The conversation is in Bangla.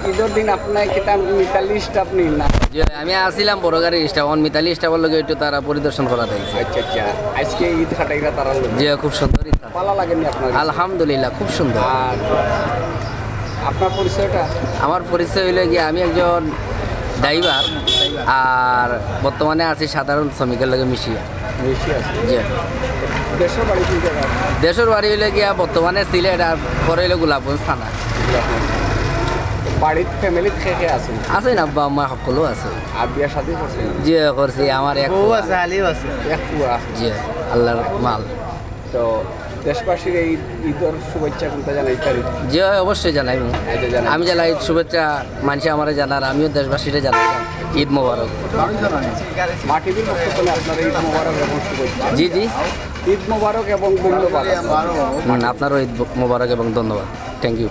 ঈদের দিন আপনার কিতা মিতালি স্টাফ নিন না? যে আমি আসছিলাম বড় গাড়ির স্টাফ মিতালি স্টাফের লগে একটু তারা পরিদর্শন করা দেখছি। আচ্ছা আচ্ছা, আজকে ঈদ কাটাইরা তারা লোক যে খুব সুন্দর ঈদ। ভালো লাগেনি আপনার? আলহামদুলিল্লাহ খুব সুন্দর। আর আপনার পরিচয়টা? আমার পরিচয় হইলে গিয়ে আমি একজন ড্রাইভার আর বর্তমানে আছি সাধারণ শ্রমিকের লগে মিশিয়ে। বেশি আছে। যে দেশের বাড়ি কোন জায়গায়? দেশের বাড়ি হইলে গিয়া বর্তমানে সিলেট আর পরে হইলে গোলাপগঞ্জ থানা। বাড়ির ফ্যামিলির খেয়ে আছেন? আছে না, আব্বা আম্মা সকলেও আছে। আর বিয়া শাদী করছেন? যে করছি আমার এক এক পুয়া। যে আল্লাহর মাল। তো দেশবাসীর এই ঈদের শুভেচ্ছা কোনটা জানাইতারি? যে অবশ্যই জানাইব। আমি জানাই শুভেচ্ছা, মানুষ আমার জানার, আমিও দেশবাসীরা জানাই ঈদ মোবারক। মাটিভির পক্ষ থেকে আপনার ঈদ মোবারক এবং শুভেচ্ছা। জি জি, ঈদ মোবারক এবং ধন্যবাদ। আপনারও ঈদ মোবারক এবং ধন্যবাদ। Thank you.